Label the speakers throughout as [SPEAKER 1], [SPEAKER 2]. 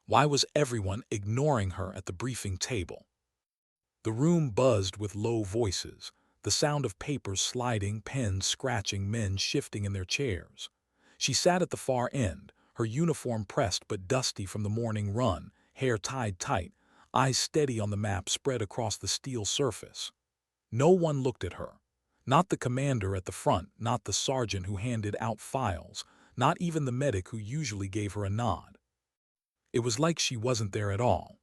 [SPEAKER 1] Why was everyone ignoring her at the briefing table? The room buzzed with low voices, the sound of papers sliding, pens scratching, men shifting in their chairs. She sat at the far end, her uniform pressed but dusty from the morning run, hair tied tight, eyes steady on the map spread across the steel surface. No one looked at her. Not the commander at the front, not the sergeant who handed out files, not even the medic who usually gave her a nod. It was like she wasn't there at all.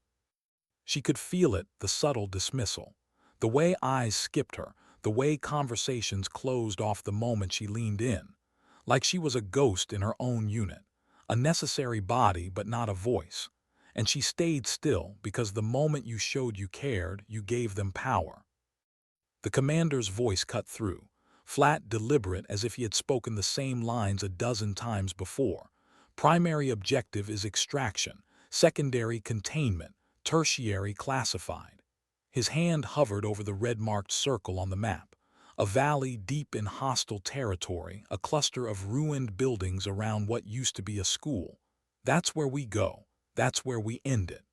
[SPEAKER 1] She could feel it, the subtle dismissal. The way eyes skipped her, the way conversations closed off the moment she leaned in. Like she was a ghost in her own unit. A necessary body but not a voice. And she stayed still because the moment you showed you cared, you gave them power. The commander's voice cut through, flat, deliberate, as if he had spoken the same lines a dozen times before. Primary objective is extraction, secondary containment, tertiary classified. His hand hovered over the red-marked circle on the map. A valley deep in hostile territory, a cluster of ruined buildings around what used to be a school. That's where we go. That's where we end it.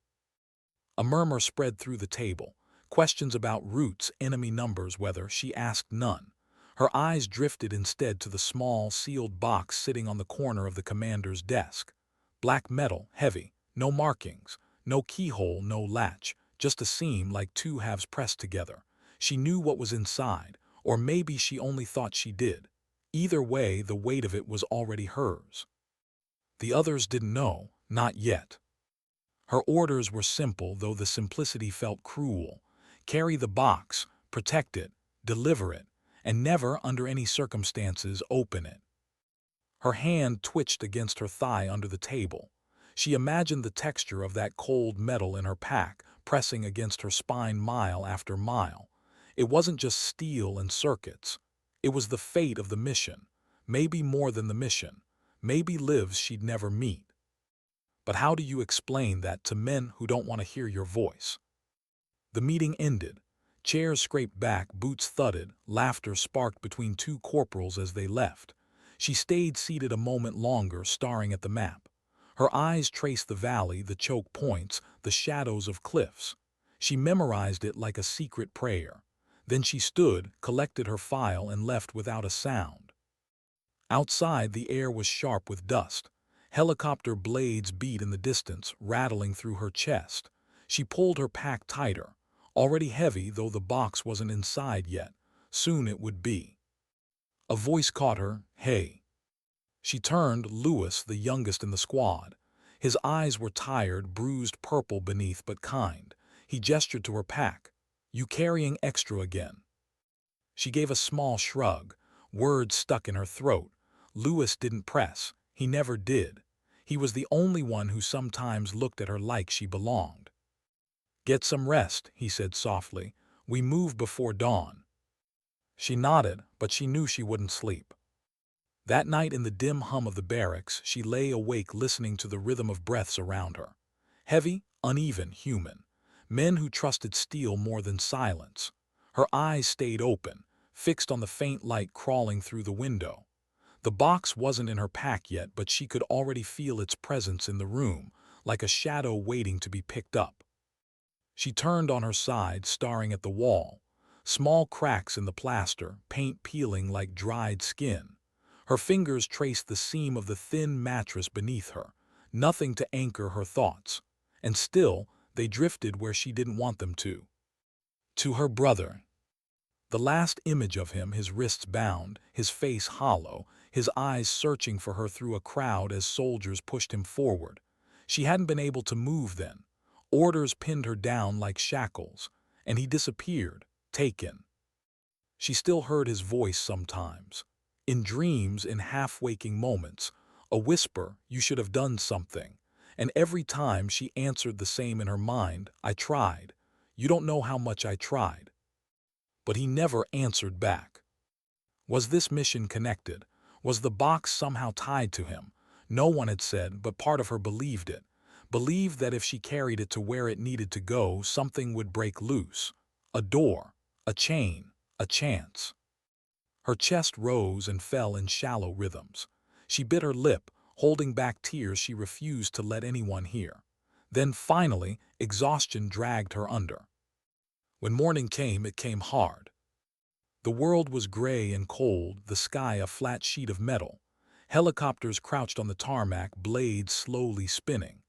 [SPEAKER 1] A murmur spread through the table. Questions about routes, enemy numbers, whether she asked none. Her eyes drifted instead to the small, sealed box sitting on the corner of the commander's desk. Black metal, heavy, no markings, no keyhole, no latch, just a seam like two halves pressed together. She knew what was inside, or maybe she only thought she did. Either way, the weight of it was already hers. The others didn't know, not yet. Her orders were simple, though the simplicity felt cruel. Carry the box, protect it, deliver it, and never, under any circumstances, open it. Her hand twitched against her thigh under the table. She imagined the texture of that cold metal in her pack, pressing against her spine mile after mile. It wasn't just steel and circuits. It was the fate of the mission. Maybe more than the mission. Maybe lives she'd never meet. But how do you explain that to men who don't want to hear your voice? The meeting ended. Chairs scraped back, boots thudded, laughter sparked between two corporals as they left. She stayed seated a moment longer, staring at the map. Her eyes traced the valley, the choke points, the shadows of cliffs. She memorized it like a secret prayer. Then she stood, collected her file, and left without a sound. Outside, the air was sharp with dust. Helicopter blades beat in the distance, rattling through her chest. She pulled her pack tighter. Already heavy, though the box wasn't inside yet. Soon it would be. A voice caught her, "Hey." She turned. Lewis, the youngest in the squad. His eyes were tired, bruised purple beneath, but kind. He gestured to her pack. "You carrying extra again?" She gave a small shrug. Words stuck in her throat. Lewis didn't press. He never did. He was the only one who sometimes looked at her like she belonged. "Get some rest," he said softly. "We move before dawn." She nodded, but she knew she wouldn't sleep. That night in the dim hum of the barracks, she lay awake listening to the rhythm of breaths around her. Heavy, uneven, human. Men who trusted steel more than silence. Her eyes stayed open, fixed on the faint light crawling through the window. The box wasn't in her pack yet, but she could already feel its presence in the room, like a shadow waiting to be picked up. She turned on her side, staring at the wall. Small cracks in the plaster, paint peeling like dried skin. Her fingers traced the seam of the thin mattress beneath her, nothing to anchor her thoughts. And still, they drifted where she didn't want them to. To her brother. The last image of him, his wrists bound, his face hollow, his eyes searching for her through a crowd as soldiers pushed him forward. She hadn't been able to move then. Orders pinned her down like shackles, and he disappeared, taken. She still heard his voice sometimes. In dreams, in half-waking moments, a whisper, "You should have done something." And every time she answered the same in her mind, "I tried. You don't know how much I tried." But he never answered back. Was this mission connected? Was the box somehow tied to him? No one had said, but part of her believed it. Believed that if she carried it to where it needed to go, something would break loose. A door, a chain, a chance. Her chest rose and fell in shallow rhythms. She bit her lip, holding back tears she refused to let anyone hear. Then finally, exhaustion dragged her under. When morning came, it came hard. The world was gray and cold, the sky a flat sheet of metal. Helicopters crouched on the tarmac, blades slowly spinning.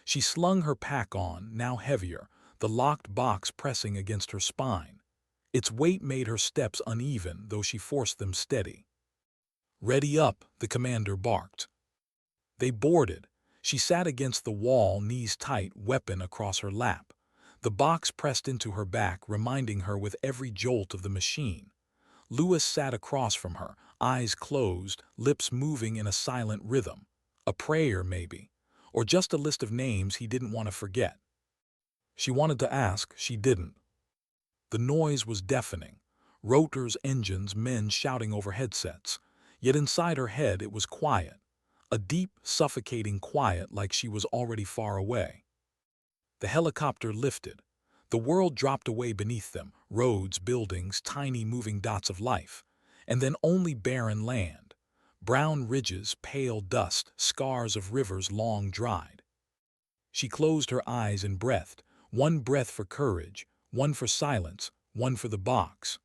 [SPEAKER 1] She slung her pack on, now heavier, the locked box pressing against her spine. Its weight made her steps uneven, though she forced them steady. "Ready up," the commander barked. They boarded. She sat against the wall, knees tight, weapon across her lap. The box pressed into her back, reminding her with every jolt of the machine. Lewis sat across from her, eyes closed, lips moving in a silent rhythm. A prayer, maybe, or just a list of names he didn't want to forget. She wanted to ask, she didn't. The noise was deafening. Rotors, engines, men shouting over headsets. Yet inside her head it was quiet. A deep, suffocating quiet, like she was already far away. The helicopter lifted. The world dropped away beneath them, roads, buildings, tiny moving dots of life. And then only barren land. Brown ridges, pale dust, scars of rivers long dried. She closed her eyes and breathed, one breath for courage, one for silence, one for the box.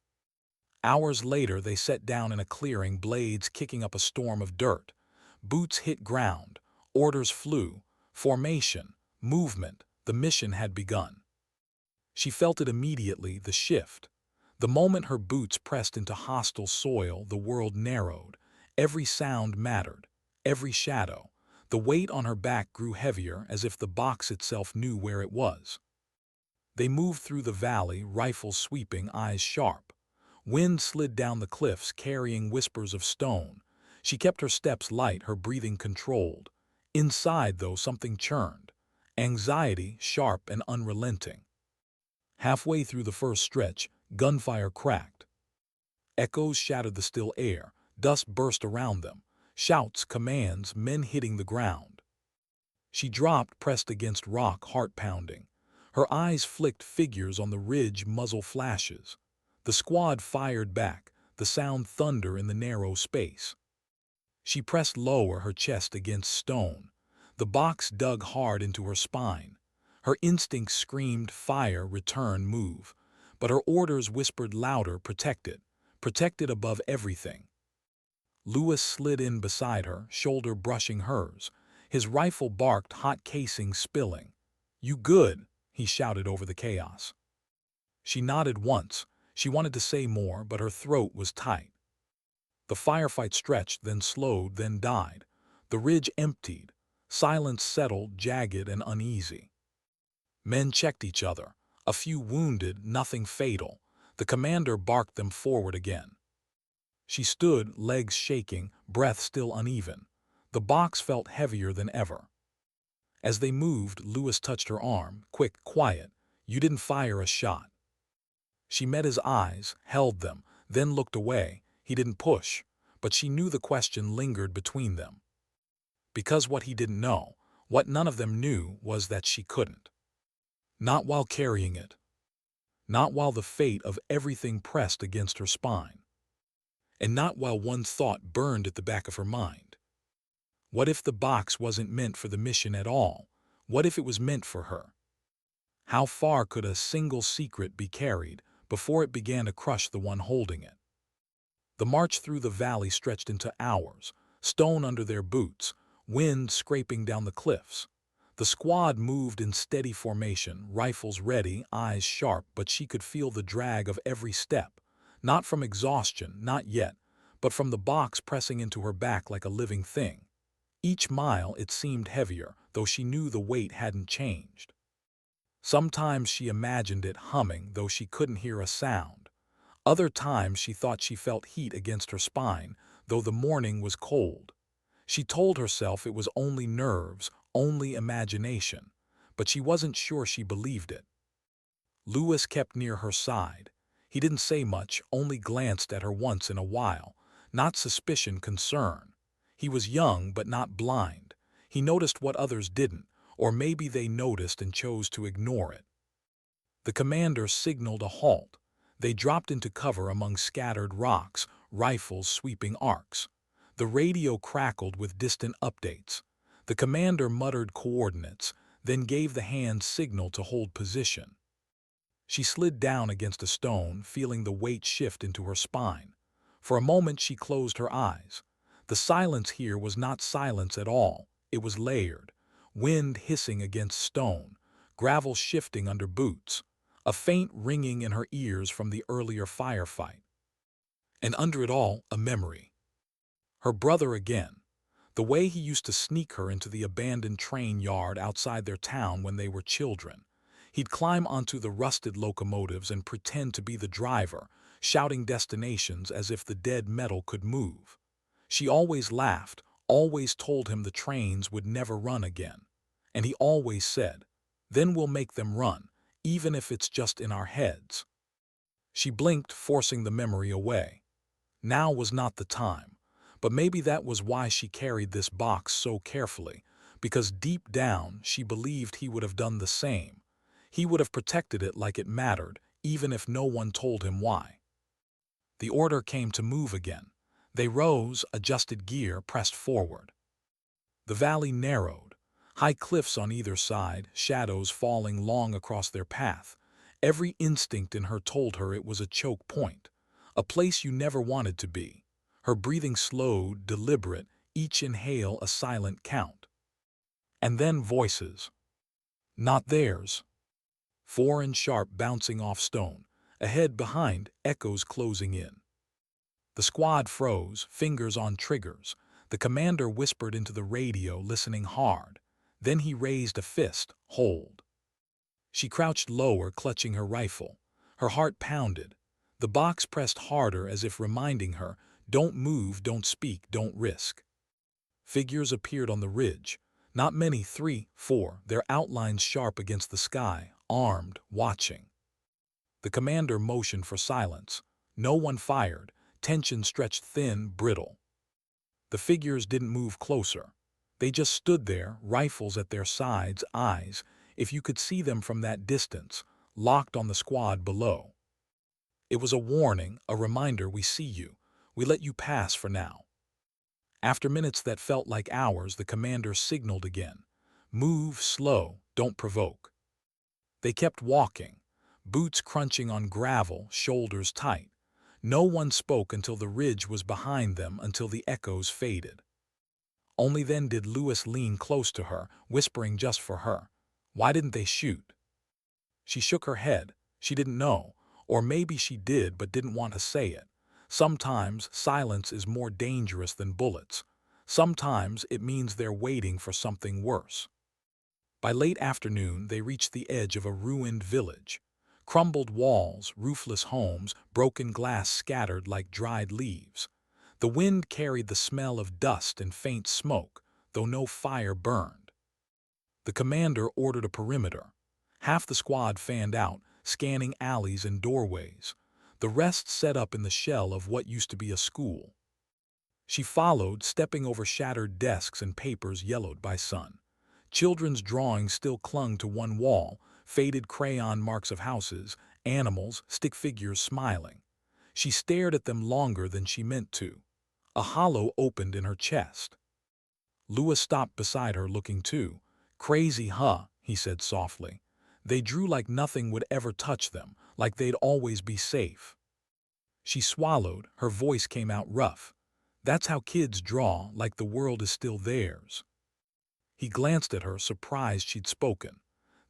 [SPEAKER 1] Hours later they sat down in a clearing, blades kicking up a storm of dirt. Boots hit ground, orders flew, formation, movement, the mission had begun. She felt it immediately, the shift. The moment her boots pressed into hostile soil, the world narrowed. Every sound mattered, every shadow. The weight on her back grew heavier, as if the box itself knew where it was. They moved through the valley, rifles sweeping, eyes sharp. Wind slid down the cliffs, carrying whispers of stone. She kept her steps light, her breathing controlled. Inside, though, something churned. Anxiety, sharp and unrelenting. Halfway through the first stretch, gunfire cracked. Echoes shattered the still air. Dust burst around them. Shouts, commands, men hitting the ground. She dropped, pressed against rock, heart pounding. Her eyes flicked, figures on the ridge, muzzle flashes. The squad fired back, the sound thunder in the narrow space. She pressed lower, her chest against stone. The box dug hard into her spine. Her instincts screamed, fire, return, move. But her orders whispered louder, protected above everything. Lewis slid in beside her, shoulder brushing hers. His rifle barked, hot casing spilling. "You good?" he shouted over the chaos. She nodded once. She wanted to say more, but her throat was tight. The firefight stretched, then slowed, then died. The ridge emptied. Silence settled, jagged and uneasy. Men checked each other. A few wounded, nothing fatal. The commander barked them forward again. She stood, legs shaking, breath still uneven. The box felt heavier than ever. As they moved, Lewis touched her arm, quick, quiet. "You didn't fire a shot." She met his eyes, held them, then looked away. He didn't push, but she knew the question lingered between them. Because what he didn't know, what none of them knew, was that she couldn't. Not while carrying it. Not while the fate of everything pressed against her spine. And not while one thought burned at the back of her mind. What if the box wasn't meant for the mission at all? What if it was meant for her? How far could a single secret be carried before it began to crush the one holding it? The march through the valley stretched into hours, stone under their boots, wind scraping down the cliffs. The squad moved in steady formation, rifles ready, eyes sharp, but she could feel the drag of every step. Not from exhaustion, not yet, but from the box pressing into her back like a living thing. Each mile it seemed heavier, though she knew the weight hadn't changed. Sometimes she imagined it humming, though she couldn't hear a sound. Other times she thought she felt heat against her spine, though the morning was cold. She told herself it was only nerves, only imagination, but she wasn't sure she believed it. Lewis kept near her side. He didn't say much, only glanced at her once in a while. Not suspicion, concern. He was young but not blind. He noticed what others didn't, or maybe they noticed and chose to ignore it. The commander signaled a halt. They dropped into cover among scattered rocks, rifles sweeping arcs. The radio crackled with distant updates. The commander muttered coordinates, then gave the hand signal to hold position. She slid down against a stone, feeling the weight shift into her spine. For a moment she closed her eyes. The silence here was not silence at all. It was layered. Wind hissing against stone, gravel shifting under boots, a faint ringing in her ears from the earlier firefight. And under it all, a memory. Her brother again. The way he used to sneak her into the abandoned train yard outside their town when they were children. He'd climb onto the rusted locomotives and pretend to be the driver, shouting destinations as if the dead metal could move. She always laughed, always told him the trains would never run again. And he always said, "Then we'll make them run, even if it's just in our heads." She blinked, forcing the memory away. Now was not the time. But maybe that was why she carried this box so carefully, because deep down she believed he would have done the same. He would have protected it like it mattered, even if no one told him why. The order came to move again. They rose, adjusted gear, pressed forward. The valley narrowed. High cliffs on either side, shadows falling long across their path. Every instinct in her told her it was a choke point, a place you never wanted to be. Her breathing slowed, deliberate, each inhale a silent count. And then voices. Not theirs. Foreign sharp bouncing off stone. Ahead, behind, echoes closing in. The squad froze, fingers on triggers. The commander whispered into the radio, listening hard. Then he raised a fist. Hold. She crouched lower, clutching her rifle. Her heart pounded. The box pressed harder as if reminding her, don't move, don't speak, don't risk. Figures appeared on the ridge. Not many, 3, 4, their outlines sharp against the sky, armed, watching. The commander motioned for silence. No one fired. Tension stretched thin, brittle. The figures didn't move closer. They just stood there, rifles at their sides, eyes, if you could see them from that distance, locked on the squad below. It was a warning, a reminder, we see you. We let you pass for now. After minutes that felt like hours, the commander signaled again. Move slow, don't provoke. They kept walking, boots crunching on gravel, shoulders tight. No one spoke until the ridge was behind them, until the echoes faded. Only then did Lewis lean close to her, whispering just for her. Why didn't they shoot? She shook her head. She didn't know, or maybe she did but didn't want to say it. Sometimes silence is more dangerous than bullets. Sometimes it means they're waiting for something worse. By late afternoon, they reached the edge of a ruined village. Crumbled walls, roofless homes, broken glass scattered like dried leaves. The wind carried the smell of dust and faint smoke, though no fire burned. The commander ordered a perimeter. Half the squad fanned out, scanning alleys and doorways. The rest set up in the shell of what used to be a school. She followed, stepping over shattered desks and papers yellowed by sun. Children's drawings still clung to one wall, faded crayon marks of houses, animals, stick figures smiling. She stared at them longer than she meant to. A hollow opened in her chest. Lewis stopped beside her, looking too. Crazy, huh? He said softly. They drew like nothing would ever touch them, like they'd always be safe. She swallowed, her voice came out rough. That's how kids draw, like the world is still theirs. He glanced at her, surprised she'd spoken.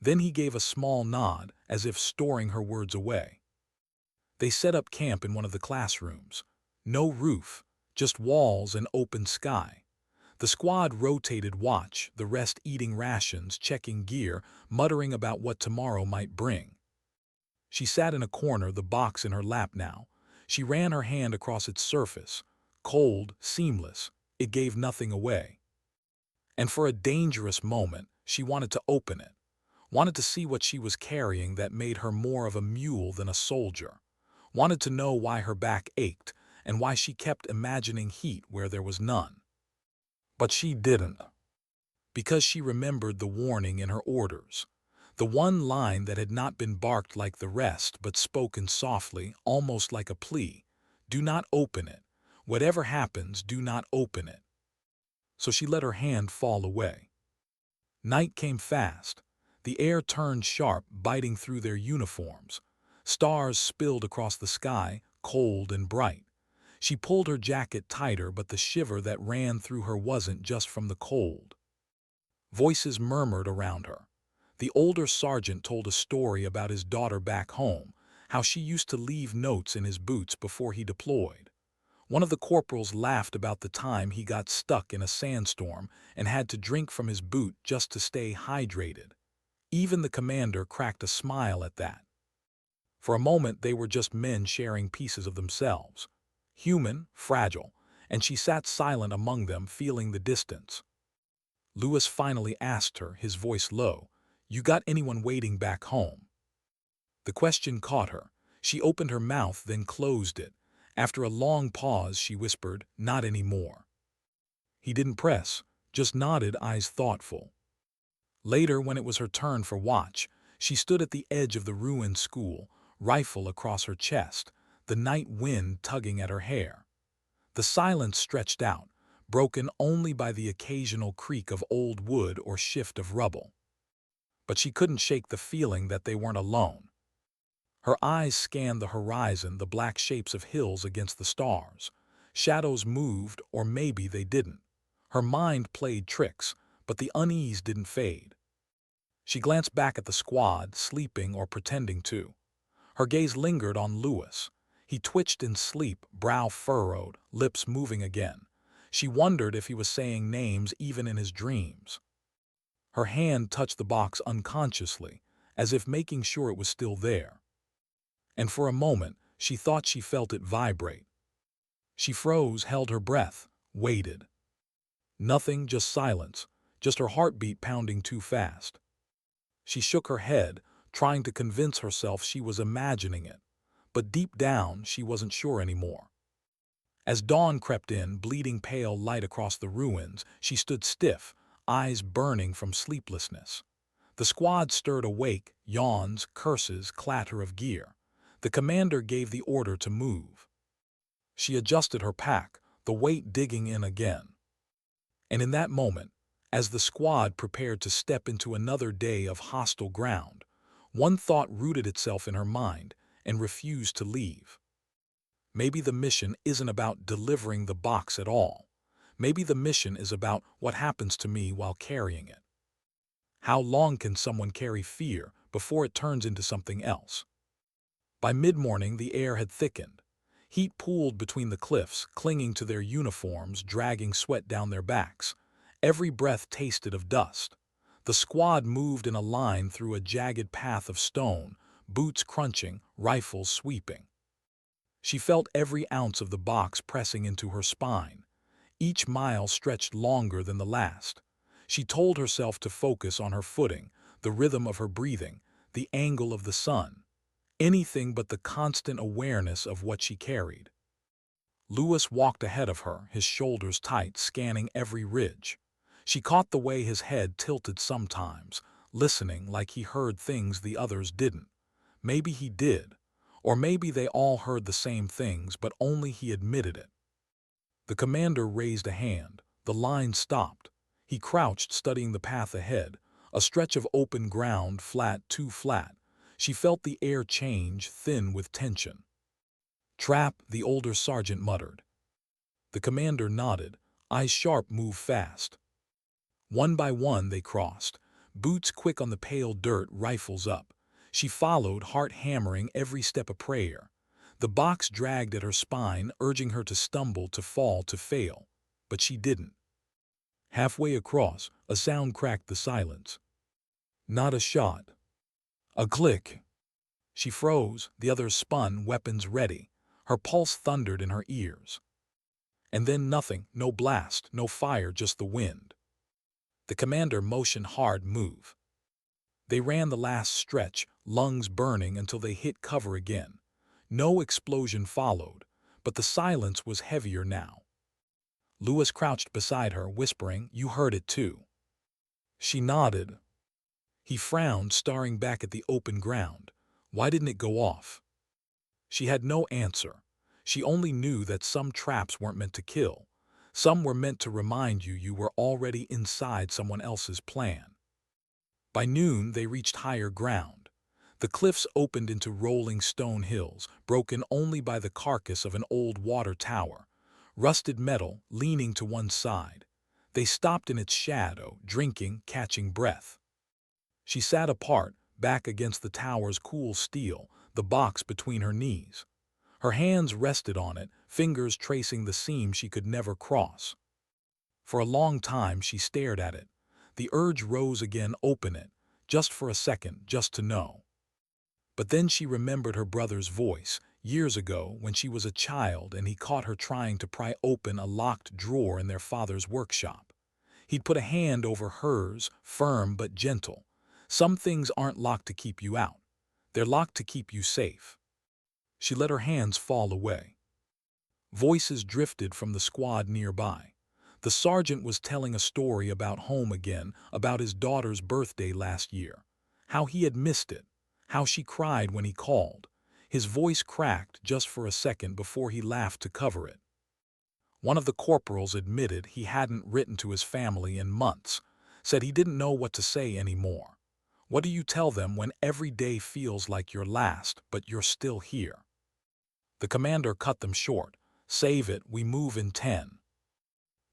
[SPEAKER 1] Then he gave a small nod, as if storing her words away. They set up camp in one of the classrooms. No roof, just walls and open sky. The squad rotated watch, the rest eating rations, checking gear, muttering about what tomorrow might bring. She sat in a corner, the box in her lap now. She ran her hand across its surface. Cold, seamless, it gave nothing away. And for a dangerous moment, she wanted to open it. Wanted to see what she was carrying that made her more of a mule than a soldier. Wanted to know why her back ached and why she kept imagining heat where there was none. But she didn't. Because she remembered the warning in her orders. The one line that had not been barked like the rest but spoken softly, almost like a plea. Do not open it. Whatever happens, do not open it. So she let her hand fall away. Night came fast. The air turned sharp, biting through their uniforms. Stars spilled across the sky, cold and bright. She pulled her jacket tighter, but the shiver that ran through her wasn't just from the cold. Voices murmured around her. The older sergeant told a story about his daughter back home, how she used to leave notes in his boots before he deployed. One of the corporals laughed about the time he got stuck in a sandstorm and had to drink from his boot just to stay hydrated. Even the commander cracked a smile at that. For a moment they were just men sharing pieces of themselves. Human, fragile, and she sat silent among them, feeling the distance. Lewis finally asked her, his voice low, "You got anyone waiting back home?" The question caught her. She opened her mouth, then closed it. After a long pause, she whispered, "Not anymore." He didn't press, just nodded, eyes thoughtful. Later, when it was her turn for watch, she stood at the edge of the ruined school, rifle across her chest, the night wind tugging at her hair. The silence stretched out, broken only by the occasional creak of old wood or shift of rubble. But she couldn't shake the feeling that they weren't alone. Her eyes scanned the horizon, the black shapes of hills against the stars. Shadows moved, or maybe they didn't. Her mind played tricks, but the unease didn't fade. She glanced back at the squad, sleeping or pretending to. Her gaze lingered on Lewis. He twitched in sleep, brow furrowed, lips moving again. She wondered if he was saying names even in his dreams. Her hand touched the box unconsciously, as if making sure it was still there. And for a moment, she thought she felt it vibrate. She froze, held her breath, waited. Nothing, just silence, just her heartbeat pounding too fast. She shook her head, trying to convince herself she was imagining it, but deep down she wasn't sure anymore. As dawn crept in, bleeding pale light across the ruins, she stood stiff, eyes burning from sleeplessness. The squad stirred awake, yawns, curses, clatter of gear. The commander gave the order to move. She adjusted her pack, the weight digging in again. And in that moment, as the squad prepared to step into another day of hostile ground, one thought rooted itself in her mind and refused to leave. Maybe the mission isn't about delivering the box at all. Maybe the mission is about what happens to me while carrying it. How long can someone carry fear before it turns into something else? By mid-morning, the air had thickened. Heat pooled between the cliffs, clinging to their uniforms, dragging sweat down their backs. Every breath tasted of dust. The squad moved in a line through a jagged path of stone, boots crunching, rifles sweeping. She felt every ounce of the box pressing into her spine. Each mile stretched longer than the last. She told herself to focus on her footing, the rhythm of her breathing, the angle of the sun. Anything but the constant awareness of what she carried. Lewis walked ahead of her, his shoulders tight, scanning every ridge. She caught the way his head tilted sometimes, listening like he heard things the others didn't. Maybe he did, or maybe they all heard the same things, but only he admitted it. The commander raised a hand. The line stopped. He crouched, studying the path ahead, a stretch of open ground, flat, too flat. She felt the air change, thin with tension. "Trap," the older sergeant muttered. The commander nodded, eyes sharp, move fast. One by one they crossed, boots quick on the pale dirt, rifles up. She followed, heart hammering, every step a prayer. The box dragged at her spine, urging her to stumble, to fall, to fail. But she didn't. Halfway across, a sound cracked the silence. Not a shot. A click. She froze, the others spun, weapons ready. Her pulse thundered in her ears. And then nothing, no blast, no fire, just the wind. The commander motioned hard, "Move." They ran the last stretch, lungs burning, until they hit cover again. No explosion followed, but the silence was heavier now. Lewis crouched beside her, whispering, "You heard it too." She nodded. He frowned, staring back at the open ground. Why didn't it go off? She had no answer. She only knew that some traps weren't meant to kill. Some were meant to remind you you were already inside someone else's plan. By noon, they reached higher ground. The cliffs opened into rolling stone hills, broken only by the carcass of an old water tower, rusted metal leaning to one side. They stopped in its shadow, drinking, catching breath. She sat apart, back against the tower's cool steel, the box between her knees. Her hands rested on it, fingers tracing the seam she could never cross. For a long time she stared at it. The urge rose again, open it, just for a second, just to know. But then she remembered her brother's voice, years ago when she was a child and he caught her trying to pry open a locked drawer in their father's workshop. He'd put a hand over hers, firm but gentle. Some things aren't locked to keep you out. They're locked to keep you safe. She let her hands fall away. Voices drifted from the squad nearby. The sergeant was telling a story about home again, about his daughter's birthday last year. How he had missed it. How she cried when he called. His voice cracked just for a second before he laughed to cover it. One of the corporals admitted he hadn't written to his family in months, said he didn't know what to say anymore. What do you tell them when every day feels like your last, but you're still here? The commander cut them short. Save it, we move in 10.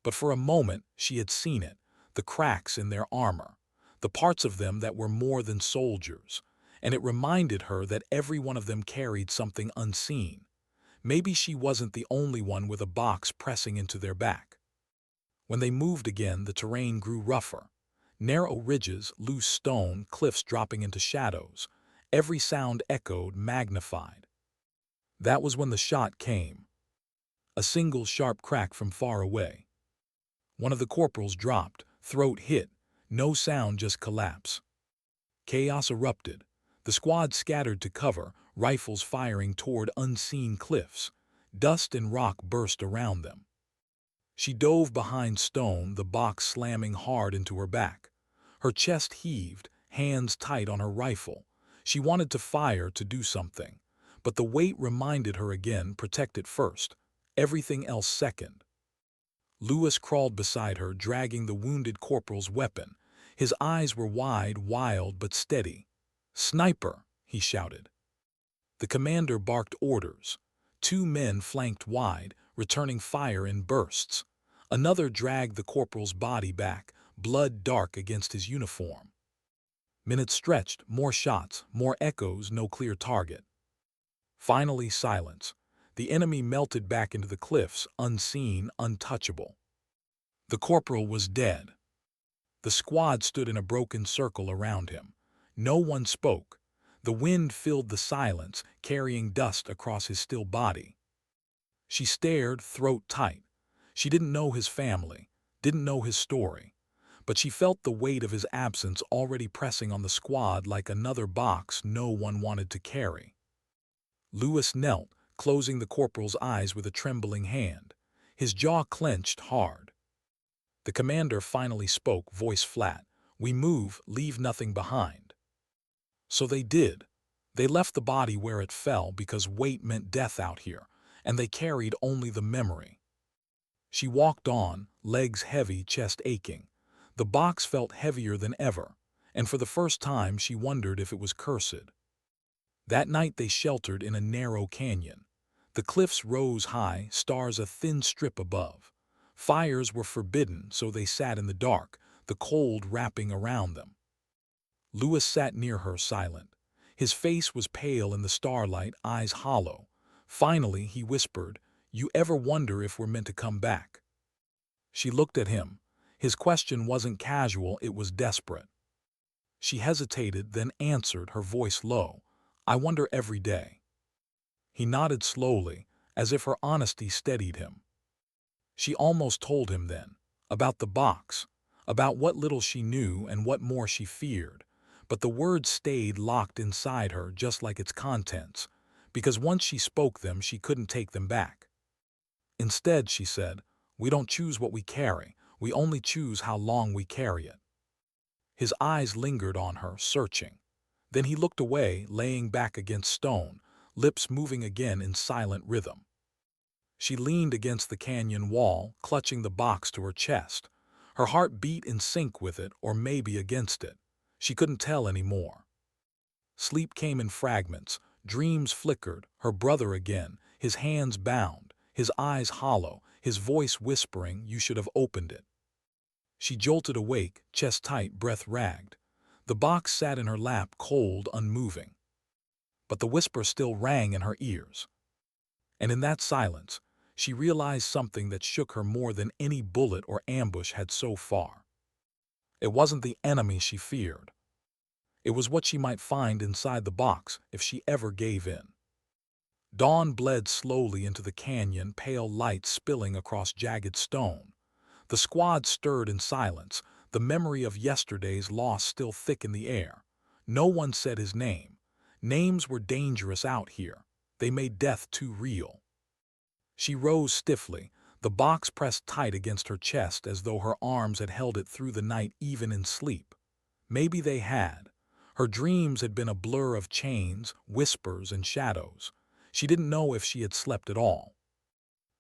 [SPEAKER 1] But for a moment she had seen it, the cracks in their armor, the parts of them that were more than soldiers, and it reminded her that every one of them carried something unseen. Maybe she wasn't the only one with a box pressing into their back. When they moved again, the terrain grew rougher. Narrow ridges, loose stone, cliffs dropping into shadows. Every sound echoed, magnified. That was when the shot came. A single sharp crack from far away. One of the corporals dropped, throat hit, no sound, just collapse. Chaos erupted. The squad scattered to cover, rifles firing toward unseen cliffs. Dust and rock burst around them. She dove behind stone, the box slamming hard into her back. Her chest heaved, hands tight on her rifle. She wanted to fire, to do something. But the weight reminded her again, protect it first. Everything else second. Lewis crawled beside her, dragging the wounded corporal's weapon. His eyes were wide, wild, but steady. "Sniper!" he shouted. The commander barked orders. 2 men flanked wide, returning fire in bursts. Another dragged the corporal's body back, blood dark against his uniform. Minutes stretched, more shots, more echoes, no clear target. Finally, silence. The enemy melted back into the cliffs, unseen, untouchable. The corporal was dead. The squad stood in a broken circle around him. No one spoke. The wind filled the silence, carrying dust across his still body. She stared, throat tight. She didn't know his family, didn't know his story, but she felt the weight of his absence already pressing on the squad like another box no one wanted to carry. Lewis knelt, closing the corporal's eyes with a trembling hand. His jaw clenched hard. The commander finally spoke, voice flat. "We move, leave nothing behind." So they did. They left the body where it fell because weight meant death out here, and they carried only the memory. She walked on, legs heavy, chest aching. The box felt heavier than ever, and for the first time she wondered if it was cursed. That night they sheltered in a narrow canyon. The cliffs rose high, stars a thin strip above. Fires were forbidden, so they sat in the dark, the cold wrapping around them. Lewis sat near her, silent. His face was pale in the starlight, eyes hollow. Finally, he whispered, "You ever wonder if we're meant to come back?" She looked at him. His question wasn't casual, it was desperate. She hesitated, then answered, her voice low, "I wonder every day." He nodded slowly, as if her honesty steadied him. She almost told him then, about the box, about what little she knew and what more she feared, but the words stayed locked inside her just like its contents, because once she spoke them she couldn't take them back. Instead, she said, "We don't choose what we carry, we only choose how long we carry it." His eyes lingered on her, searching. Then he looked away, laying back against stone, lips moving again in silent rhythm. She leaned against the canyon wall, clutching the box to her chest. Her heart beat in sync with it, or maybe against it. She couldn't tell anymore. Sleep came in fragments, dreams flickered, her brother again, his hands bound, his eyes hollow, his voice whispering, "You should have opened it." She jolted awake, chest tight, breath ragged. The box sat in her lap, cold, unmoving. But the whisper still rang in her ears. And in that silence, she realized something that shook her more than any bullet or ambush had so far. It wasn't the enemy she feared. It was what she might find inside the box if she ever gave in. Dawn bled slowly into the canyon, pale light spilling across jagged stone. The squad stirred in silence, the memory of yesterday's loss still thick in the air. No one said his name. Names were dangerous out here. They made death too real. She rose stiffly, the box pressed tight against her chest as though her arms had held it through the night even in sleep. Maybe they had. Her dreams had been a blur of chains, whispers, and shadows. She didn't know if she had slept at all.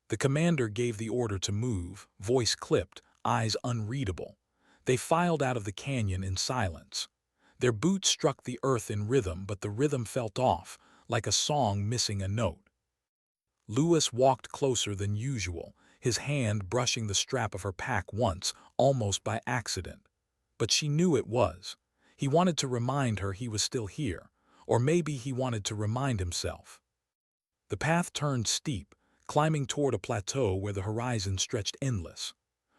[SPEAKER 1] The commander gave the order to move, voice clipped, eyes unreadable. They filed out of the canyon in silence. Their boots struck the earth in rhythm, but the rhythm felt off, like a song missing a note. Lewis walked closer than usual, his hand brushing the strap of her pack once, almost by accident. But she knew it was. He wanted to remind her he was still here, or maybe he wanted to remind himself. The path turned steep, climbing toward a plateau where the horizon stretched endless.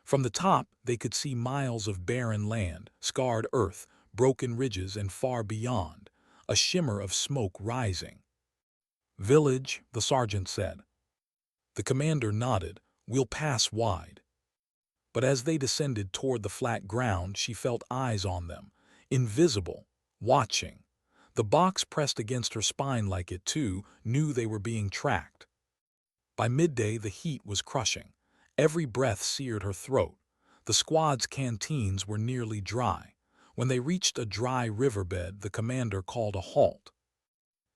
[SPEAKER 1] From the top, they could see miles of barren land, scarred earth, broken ridges, and far beyond, a shimmer of smoke rising. "Village," the sergeant said. The commander nodded. "We'll pass wide." But as they descended toward the flat ground, she felt eyes on them, invisible, watching. The box pressed against her spine like it, too, knew they were being tracked. By midday, the heat was crushing. Every breath seared her throat. The squad's canteens were nearly dry. When they reached a dry riverbed, the commander called a halt.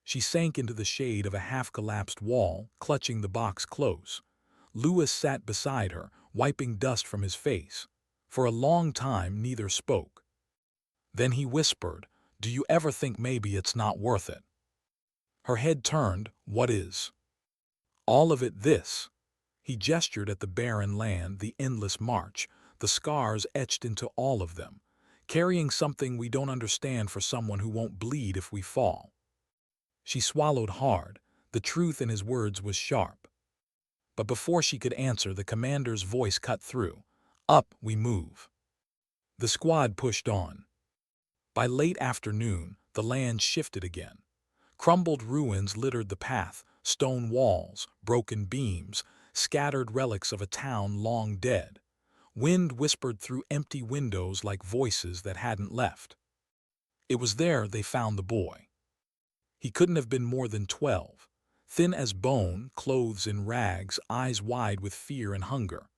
[SPEAKER 1] She sank into the shade of a half-collapsed wall, clutching the box close. Lewis sat beside her, wiping dust from his face. For a long time, neither spoke. Then he whispered, "Do you ever think maybe it's not worth it?" Her head turned. "What is?" "All of it this." He gestured at the barren land, the endless march, the scars etched into all of them, carrying something we don't understand for someone who won't bleed if we fall. She swallowed hard. The truth in his words was sharp. But before she could answer, the commander's voice cut through. "Up, we move." The squad pushed on. By late afternoon, the land shifted again. Crumbled ruins littered the path, stone walls, broken beams, scattered relics of a town long dead. Wind whispered through empty windows like voices that hadn't left. It was there they found the boy. He couldn't have been more than 12. Thin as bone, clothes in rags, eyes wide with fear and hunger.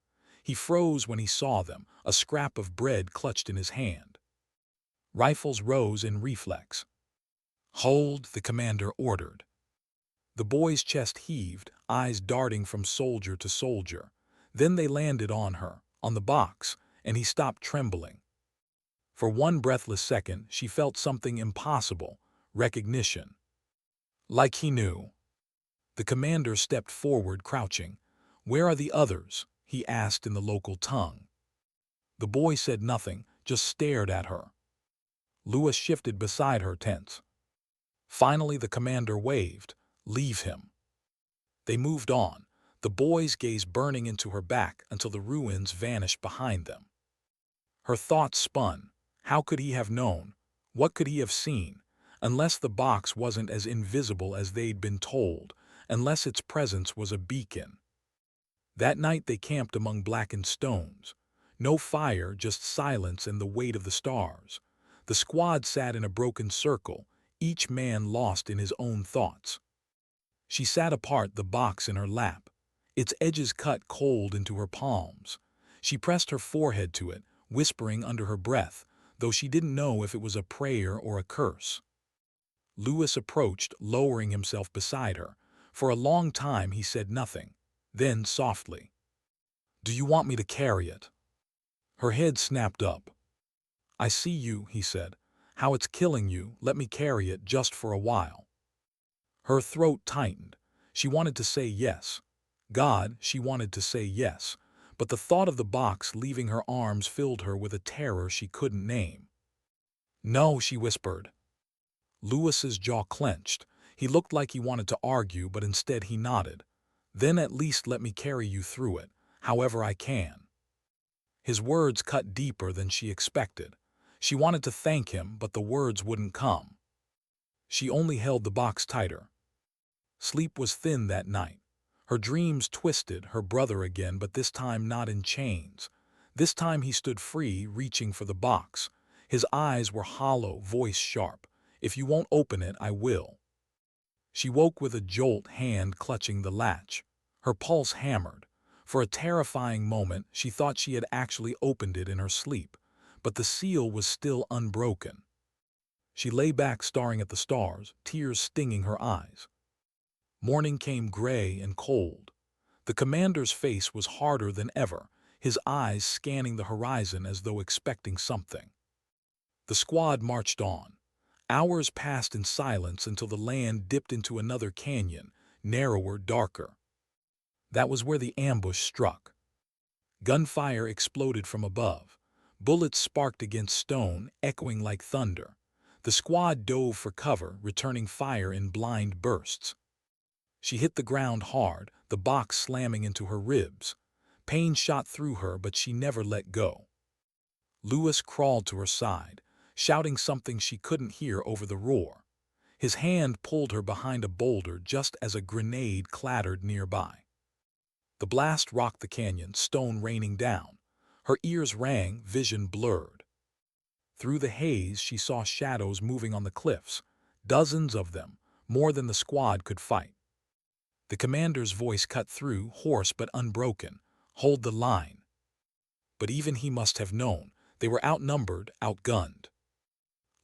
[SPEAKER 1] He froze when he saw them, a scrap of bread clutched in his hand. Rifles rose in reflex. "Hold," the commander ordered. The boy's chest heaved, eyes darting from soldier to soldier. Then they landed on her, on the box, and he stopped trembling. For one breathless second, she felt something impossible, recognition. Like he knew. The commander stepped forward, crouching. "Where are the others?" he asked in the local tongue. The boy said nothing, just stared at her. Lewis shifted beside her, tense. Finally, the commander waved. "Leave him." They moved on, the boy's gaze burning into her back until the ruins vanished behind them. Her thoughts spun. How could he have known? What could he have seen? Unless the box wasn't as invisible as they'd been told, unless its presence was a beacon. That night they camped among blackened stones. No fire, just silence and the weight of the stars. The squad sat in a broken circle, each man lost in his own thoughts. She sat apart, the box in her lap, its edges cut cold into her palms. She pressed her forehead to it, whispering under her breath, though she didn't know if it was a prayer or a curse. Lewis approached, lowering himself beside her. For a long time he said nothing. Then, softly, "Do you want me to carry it?" Her head snapped up. "I see you," he said. How it's killing you, let me carry it just for a while. Her throat tightened. She wanted to say yes. God, she wanted to say yes. But the thought of the box leaving her arms filled her with a terror she couldn't name. No, she whispered. Lewis's jaw clenched. He looked like he wanted to argue, but instead he nodded. Then at least let me carry you through it, however I can. His words cut deeper than she expected. She wanted to thank him, but the words wouldn't come. She only held the box tighter. Sleep was thin that night. Her dreams twisted, her brother again, but this time not in chains. This time he stood free, reaching for the box. His eyes were hollow, voice sharp. If you won't open it, I will. She woke with a jolt, hand clutching the latch. Her pulse hammered. For a terrifying moment, she thought she had actually opened it in her sleep, but the seal was still unbroken. She lay back staring at the stars, tears stinging her eyes. Morning came gray and cold. The commander's face was harder than ever, his eyes scanning the horizon as though expecting something. The squad marched on. Hours passed in silence until the land dipped into another canyon, narrower, darker. That was where the ambush struck. Gunfire exploded from above. Bullets sparked against stone, echoing like thunder. The squad dove for cover, returning fire in blind bursts. She hit the ground hard, the box slamming into her ribs. Pain shot through her, but she never let go. Lewis crawled to her side, shouting something she couldn't hear over the roar. His hand pulled her behind a boulder just as a grenade clattered nearby. The blast rocked the canyon, stone raining down. Her ears rang, vision blurred. Through the haze, she saw shadows moving on the cliffs, dozens of them, more than the squad could fight. The commander's voice cut through, hoarse but unbroken. Hold the line. But even he must have known. They were outnumbered, outgunned.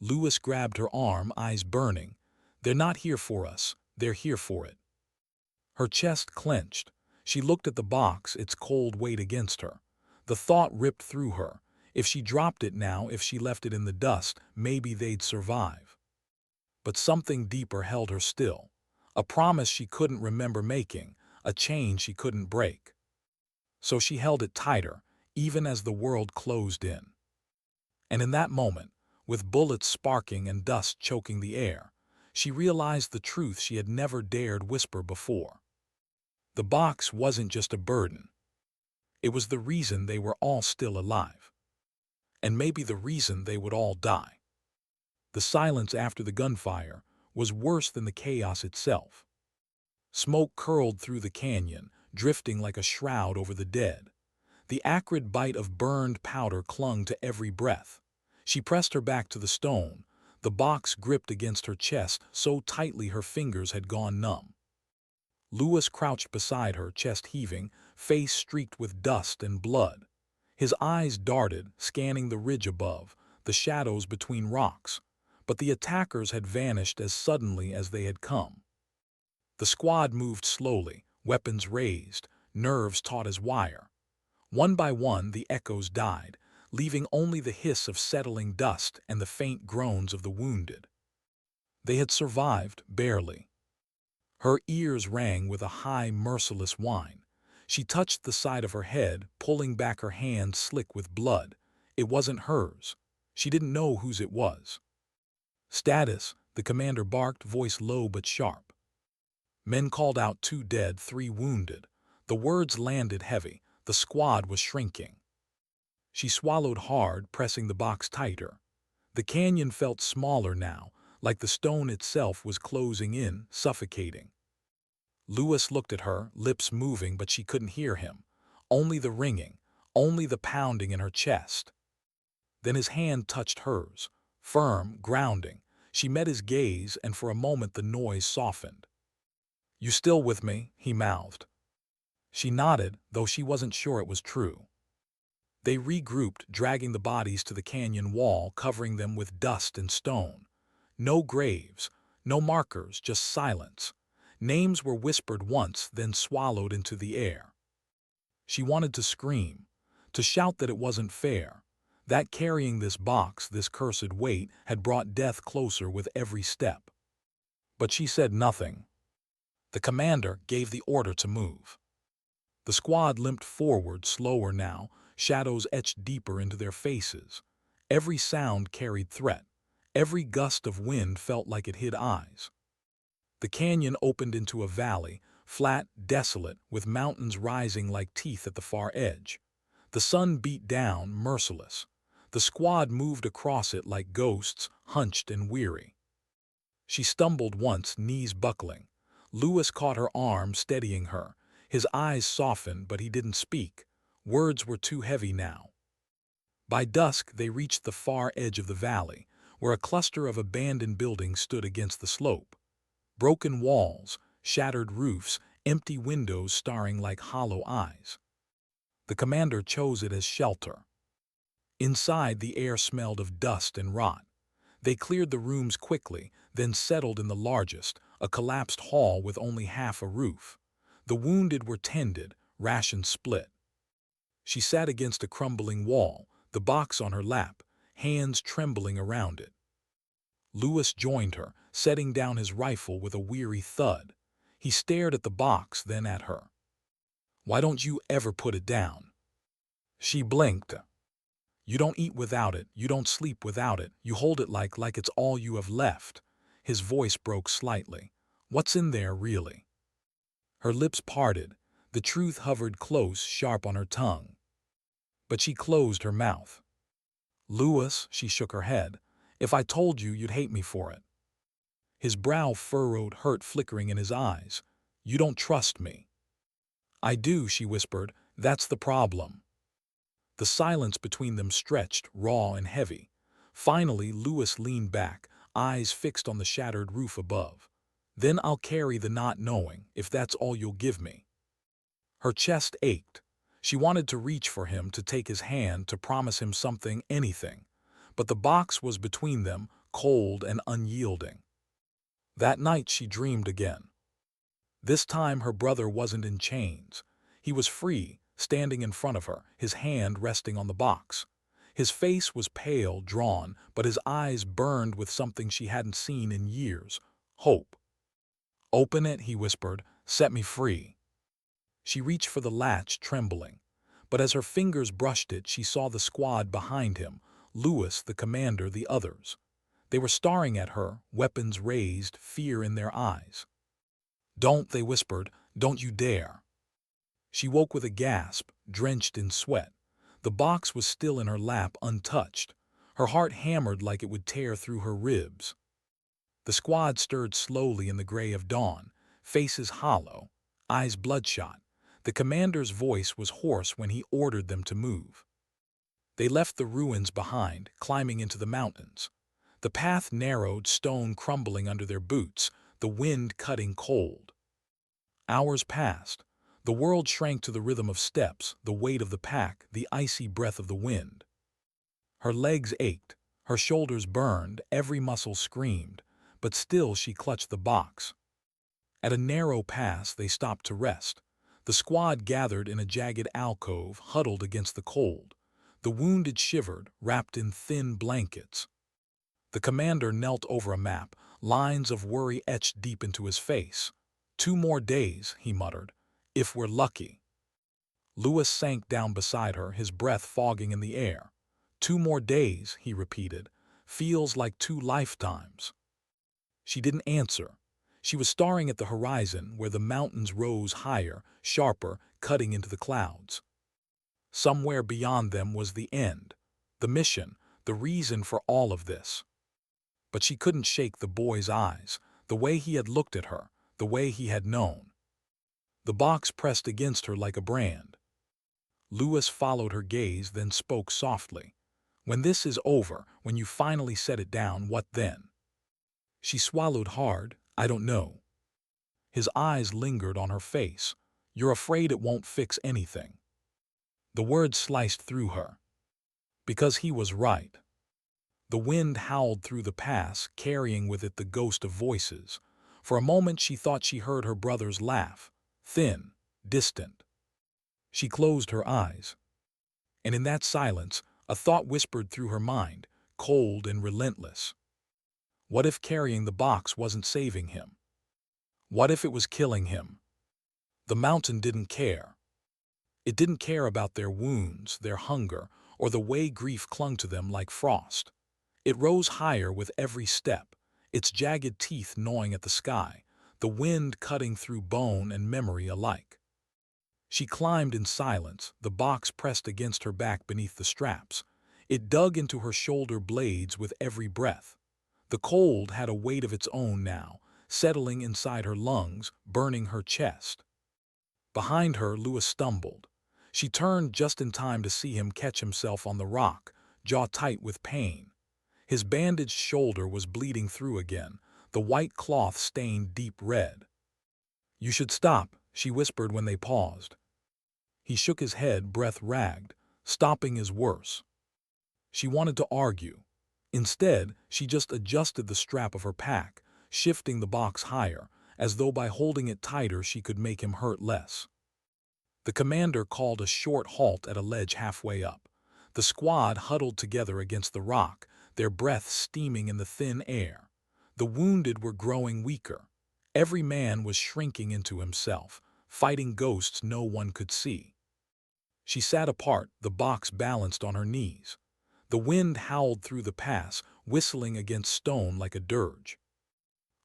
[SPEAKER 1] Lewis grabbed her arm, eyes burning. They're not here for us. They're here for it. Her chest clenched. She looked at the box, its cold weight against her. The thought ripped through her. If she dropped it now, if she left it in the dust, maybe they'd survive. But something deeper held her still. A promise she couldn't remember making, a chain she couldn't break. So she held it tighter, even as the world closed in. And in that moment, with bullets sparking and dust choking the air, she realized the truth she had never dared whisper before. The box wasn't just a burden. It was the reason they were all still alive. And maybe the reason they would all die. The silence after the gunfire was worse than the chaos itself. Smoke curled through the canyon, drifting like a shroud over the dead. The acrid bite of burned powder clung to every breath. She pressed her back to the stone, the box gripped against her chest so tightly her fingers had gone numb. Lewis crouched beside her, chest heaving, face streaked with dust and blood. His eyes darted, scanning the ridge above, the shadows between rocks. But the attackers had vanished as suddenly as they had come. The squad moved slowly, weapons raised, nerves taut as wire. One by one, the echoes died, leaving only the hiss of settling dust and the faint groans of the wounded. They had survived, barely. Her ears rang with a high, merciless whine. She touched the side of her head, pulling back her hand slick with blood. It wasn't hers. She didn't know whose it was. Status, the commander barked, voice low but sharp. Men called out 2 dead, 3 wounded. The words landed heavy. The squad was shrinking. She swallowed hard, pressing the box tighter. The canyon felt smaller now, like the stone itself was closing in, suffocating. Lewis looked at her, lips moving, but she couldn't hear him. Only the ringing, only the pounding in her chest. Then his hand touched hers, firm, grounding. She met his gaze, and for a moment the noise softened. "You still with me?" he mouthed. She nodded, though she wasn't sure it was true. They regrouped, dragging the bodies to the canyon wall, covering them with dust and stone. No graves, no markers, just silence. Names were whispered once, then swallowed into the air. She wanted to scream, to shout that it wasn't fair, That carrying this box, this cursed weight, had brought death closer with every step. But she said nothing. The commander gave the order to move. The squad limped forward, slower now, shadows etched deeper into their faces. Every sound carried threat. Every gust of wind felt like it hid eyes. The canyon opened into a valley, flat, desolate, with mountains rising like teeth at the far edge. The sun beat down, merciless. The squad moved across it like ghosts, hunched and weary. She stumbled once, knees buckling. Lewis caught her arm, steadying her. His eyes softened, but he didn't speak. Words were too heavy now. By dusk, they reached the far edge of the valley, where a cluster of abandoned buildings stood against the slope. Broken walls, shattered roofs, empty windows staring like hollow eyes. The commander chose it as shelter. Inside, the air smelled of dust and rot. They cleared the rooms quickly, then settled in the largest, a collapsed hall with only half a roof. The wounded were tended, rations split. She sat against a crumbling wall, the box on her lap, hands trembling around it. Lewis joined her, setting down his rifle with a weary thud. He stared at the box, then at her. "Why don't you ever put it down?" She blinked. "You don't eat without it, you don't sleep without it, you hold it like it's all you have left." His voice broke slightly. "What's in there, really?" Her lips parted. The truth hovered close, sharp on her tongue. But she closed her mouth. "Lewis," she shook her head, "if I told you, you'd hate me for it." His brow furrowed, hurt flickering in his eyes. "You don't trust me." "I do," she whispered. "That's the problem." The silence between them stretched, raw and heavy. Finally, Lewis leaned back, eyes fixed on the shattered roof above. "Then I'll carry the not knowing, if that's all you'll give me." Her chest ached. She wanted to reach for him, to take his hand, to promise him something, anything. But the box was between them, cold and unyielding. That night she dreamed again. This time her brother wasn't in chains. He was free, standing in front of her, his hand resting on the box. His face was pale, drawn, but his eyes burned with something she hadn't seen in years: hope. "Open it," he whispered. "Set me free." She reached for the latch, trembling. But as her fingers brushed it, she saw the squad behind him, Lewis, the commander, the others. They were staring at her, weapons raised, fear in their eyes. "Don't," they whispered. "Don't you dare." She woke with a gasp, drenched in sweat. The box was still in her lap, untouched. Her heart hammered like it would tear through her ribs. The squad stirred slowly in the gray of dawn, faces hollow, eyes bloodshot. The commander's voice was hoarse when he ordered them to move. They left the ruins behind, climbing into the mountains. The path narrowed, stone crumbling under their boots, the wind cutting cold. Hours passed. The world shrank to the rhythm of steps, the weight of the pack, the icy breath of the wind. Her legs ached, her shoulders burned, every muscle screamed, but still she clutched the box. At a narrow pass, they stopped to rest. The squad gathered in a jagged alcove, huddled against the cold. The wounded shivered, wrapped in thin blankets. The commander knelt over a map, lines of worry etched deep into his face. "2 more days," he muttered, "if we're lucky." Lewis sank down beside her, his breath fogging in the air. "2 more days," he repeated. "Feels like 2 lifetimes." She didn't answer. She was staring at the horizon, where the mountains rose higher, sharper, cutting into the clouds. Somewhere beyond them was the end, the mission, the reason for all of this. But she couldn't shake the boy's eyes, the way he had looked at her, the way he had known. The box pressed against her like a brand. Lewis followed her gaze, then spoke softly. "When this is over, when you finally set it down, what then?" She swallowed hard. "I don't know." His eyes lingered on her face. "You're afraid it won't fix anything." The words sliced through her. Because he was right. The wind howled through the pass, carrying with it the ghost of voices. For a moment she thought she heard her brother's laugh, thin, distant. She closed her eyes. And in that silence, A thought whispered through her mind, cold and relentless. What if carrying the box wasn't saving him? What if it was killing him? The mountain didn't care. It didn't care about their wounds, their hunger, or the way grief clung to them like frost. It rose higher with every step, its jagged teeth gnawing at the sky, the wind cutting through bone and memory alike. She climbed in silence, the box pressed against her back beneath the straps. It dug into her shoulder blades with every breath. The cold had a weight of its own now, settling inside her lungs, burning her chest. Behind her, Lewis stumbled. She turned just in time to see him catch himself on the rock, jaw tight with pain. His bandaged shoulder was bleeding through again, the white cloth stained deep red. "You should stop," she whispered when they paused. He shook his head, breath ragged. Stopping is worse. She wanted to argue. Instead, she just adjusted the strap of her pack, shifting the box higher, as though by holding it tighter she could make him hurt less. The commander called a short halt at a ledge halfway up. The squad huddled together against the rock, their breath steaming in the thin air. The wounded were growing weaker. Every man was shrinking into himself, fighting ghosts no one could see. She sat apart, the box balanced on her knees. The wind howled through the pass, whistling against stone like a dirge.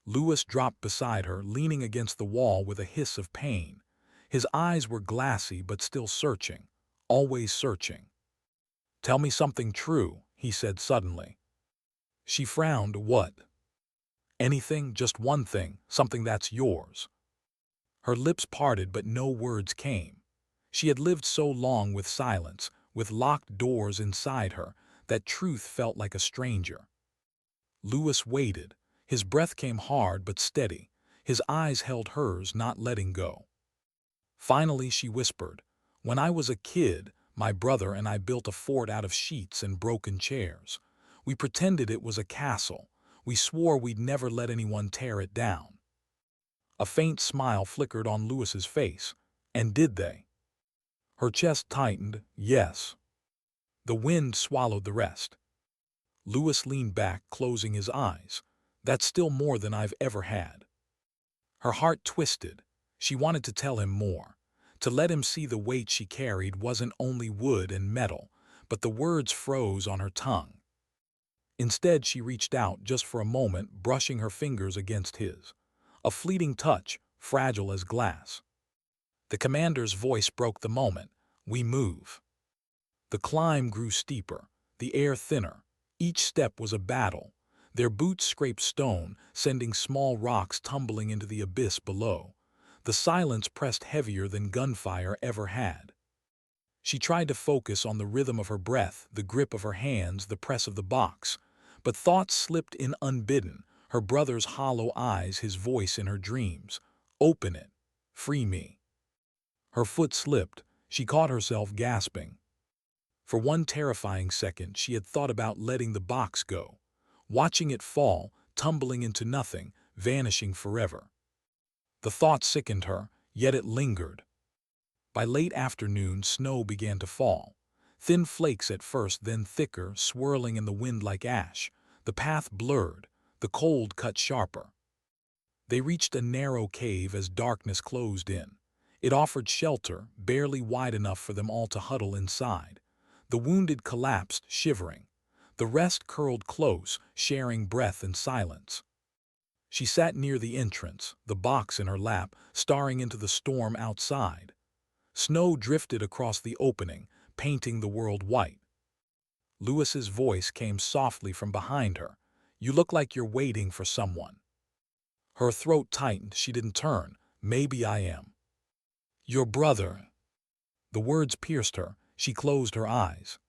[SPEAKER 1] Lewis dropped beside her, leaning against the wall with a hiss of pain. His eyes were glassy but still searching, always searching. "Tell me something true," he said suddenly. She frowned. "What?" "Anything, just one thing, something that's yours." Her lips parted but no words came. She had lived so long with silence, with locked doors inside her, that truth felt like a stranger. Lewis waited. His breath came hard but steady. His eyes held hers, not letting go. Finally she whispered, "When I was a kid, my brother and I built a fort out of sheets and broken chairs. We pretended it was a castle. We swore we'd never let anyone tear it down." A faint smile flickered on Lewis's face. "And did they?" Her chest tightened. "Yes." The wind swallowed the rest. Lewis leaned back, closing his eyes. "That's still more than I've ever had." Her heart twisted. She wanted to tell him more, to let him see the weight she carried wasn't only wood and metal, but the words froze on her tongue. Instead, she reached out just for a moment, brushing her fingers against his. A fleeting touch, fragile as glass. The commander's voice broke the moment. "We move." The climb grew steeper, the air thinner. Each step was a battle. Their boots scraped stone, sending small rocks tumbling into the abyss below. The silence pressed heavier than gunfire ever had. She tried to focus on the rhythm of her breath, the grip of her hands, the press of the box. But thoughts slipped in unbidden, her brother's hollow eyes, his voice in her dreams. "Open it. Free me." Her foot slipped. She caught herself gasping. For one terrifying second, she had thought about letting the box go, watching it fall, tumbling into nothing, vanishing forever. The thought sickened her, yet it lingered. By late afternoon, snow began to fall. Thin flakes at first, then thicker, swirling in the wind like ash. The path blurred, the cold cut sharper. They reached a narrow cave as darkness closed in. It offered shelter, barely wide enough for them all to huddle inside. The wounded collapsed, shivering. The rest curled close, sharing breath and silence. She sat near the entrance, the box in her lap, staring into the storm outside. Snow drifted across the opening, painting the world white. Lewis's voice came softly from behind her. "You look like you're waiting for someone." Her throat tightened. She didn't turn. "Maybe I am." "Your brother." The words pierced her. She closed her eyes.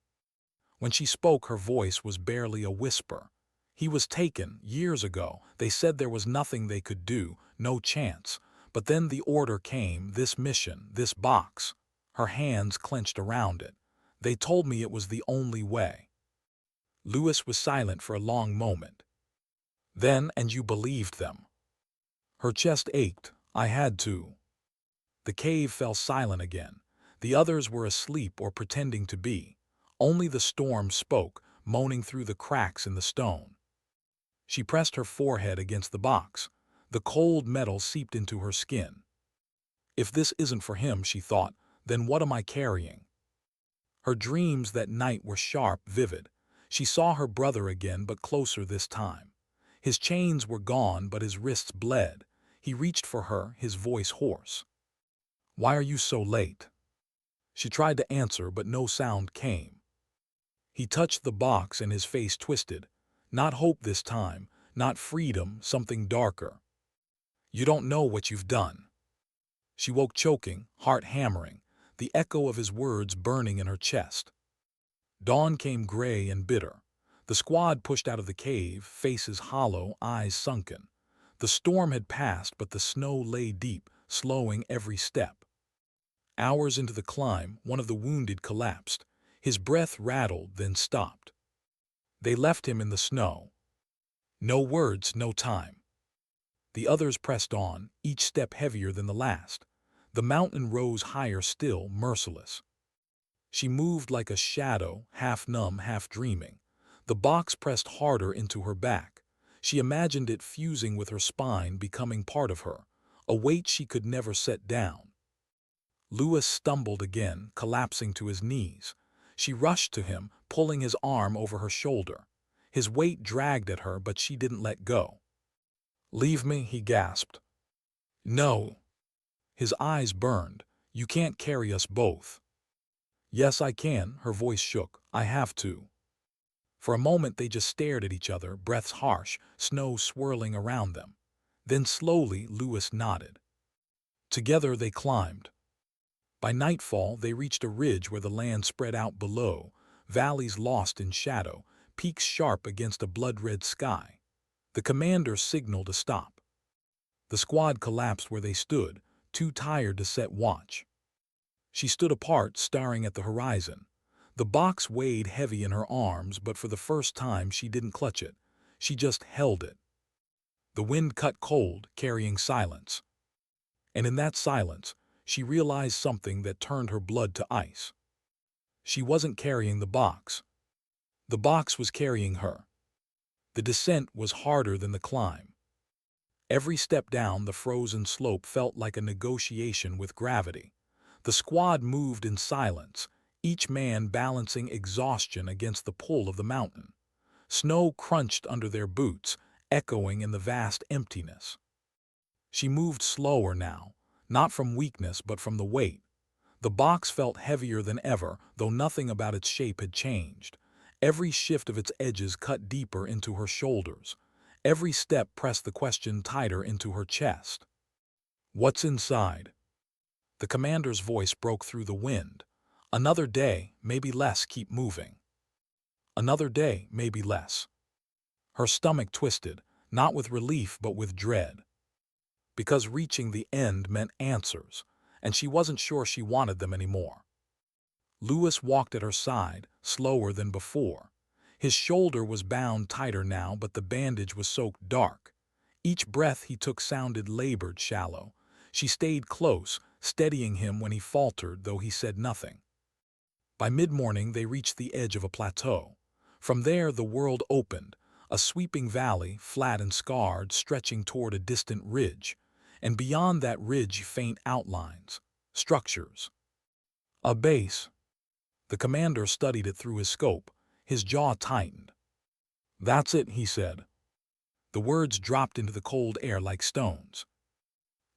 [SPEAKER 1] When she spoke, her voice was barely a whisper. "He was taken, years ago. They said there was nothing they could do, no chance. But then the order came, this mission, this box." Her hands clenched around it. "They told me it was the only way." Lewis was silent for a long moment. "Then, and you believed them?" Her chest ached. "I had to." The cave fell silent again. The others were asleep or pretending to be. Only the storm spoke, moaning through the cracks in the stone. She pressed her forehead against the box. The cold metal seeped into her skin. If this isn't for him, she thought, then what am I carrying? Her dreams that night were sharp, vivid. She saw her brother again, but closer this time. His chains were gone, but his wrists bled. He reached for her, his voice hoarse. "Why are you so late?" She tried to answer, but no sound came. He touched the box and his face twisted. Not hope this time, not freedom, something darker. "You don't know what you've done." She woke choking, heart hammering, the echo of his words burning in her chest. Dawn came gray and bitter. The squad pushed out of the cave, faces hollow, eyes sunken. The storm had passed, but the snow lay deep, slowing every step. Hours into the climb, one of the wounded collapsed. His breath rattled, then stopped. They left him in the snow. No words, no time. The others pressed on, each step heavier than the last. The mountain rose higher still, merciless. She moved like a shadow, half numb, half dreaming. The box pressed harder into her back. She imagined it fusing with her spine, becoming part of her, a weight she could never set down. Lewis stumbled again, collapsing to his knees. She rushed to him, pulling his arm over her shoulder. His weight dragged at her, but she didn't let go. "Leave me," he gasped. "No." His eyes burned. "You can't carry us both." "Yes, I can," her voice shook. "I have to." For a moment they just stared at each other, breaths harsh, snow swirling around them. Then slowly Lewis nodded. Together they climbed. By nightfall they reached a ridge where the land spread out below, valleys lost in shadow, peaks sharp against a blood-red sky. The commander signaled a stop. The squad collapsed where they stood, too tired to set watch. She stood apart, staring at the horizon. The box weighed heavy in her arms, but for the first time she didn't clutch it. She just held it. The wind cut cold, carrying silence. And in that silence, she realized something that turned her blood to ice. She wasn't carrying the box. The box was carrying her. The descent was harder than the climb. Every step down the frozen slope felt like a negotiation with gravity. The squad moved in silence, each man balancing exhaustion against the pull of the mountain. Snow crunched under their boots, echoing in the vast emptiness. She moved slower now, not from weakness but from the weight. The box felt heavier than ever, though nothing about its shape had changed. Every shift of its edges cut deeper into her shoulders. Every step pressed the question tighter into her chest. "What's inside?" The commander's voice broke through the wind. "Another day, maybe less, keep moving." Another day, maybe less. Her stomach twisted, not with relief but with dread. Because reaching the end meant answers, and she wasn't sure she wanted them anymore. Lewis walked at her side, slower than before. His shoulder was bound tighter now, but the bandage was soaked dark. Each breath he took sounded labored, shallow. She stayed close, steadying him when he faltered, though he said nothing. By mid-morning they reached the edge of a plateau. From there the world opened, a sweeping valley, flat and scarred, stretching toward a distant ridge. And beyond that ridge faint outlines, structures. A base. The commander studied it through his scope. His jaw tightened. "That's it," he said. The words dropped into the cold air like stones.